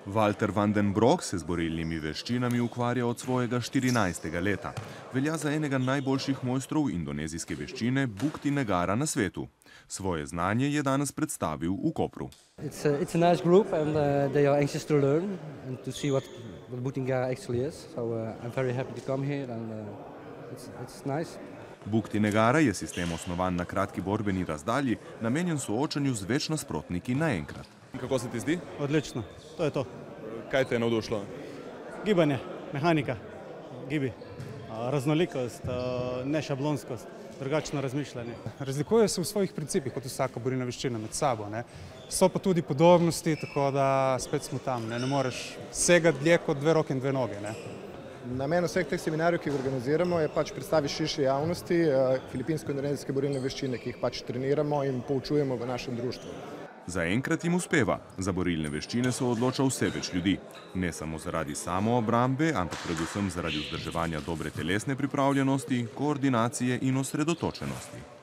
Walter van den Broek se z borilnimi veščinami ukvarja od svojega 14. leta. Velja za enega najboljših mojstrov indonezijske veščine Bukti Negara na svetu. Svoje znanje je danes predstavil v Kopru. It's a nice group and they are anxious to learn and to see what Bukti Negara actually is. So I'm very happy to come here and it's nice. Bukti Negara je sistem osnovan na kratki borbeni razdalji, namenjen soočanju z več nasprotniki naenkrat. Kako se ti zdi? Odlično, to je to. Kaj te je navdušilo? Gibanje, mehanika, gibi, raznolikost, nešablonskost, drugačno razmišljanje. Razlikujejo se v svojih principih kot vsaka borilna veščina med sabo. So pa tudi podobnosti, tako da spet smo tam. Ne moreš segati dlje kot dve roke in dve noge. Namen vseh teh seminarjev, ki jih organiziramo, je predstaviti širši javnosti filipinsko-indonezijske borilne veščine, ki jih treniramo in poučujemo v našem društvu. Zaenkrat jim uspeva. Za borilne veščine se odloča vse več ljudi. Ne samo zaradi samoobrambe, ampak predvsem zaradi vzdrževanja dobre telesne pripravljenosti, koordinacije in osredotočenosti.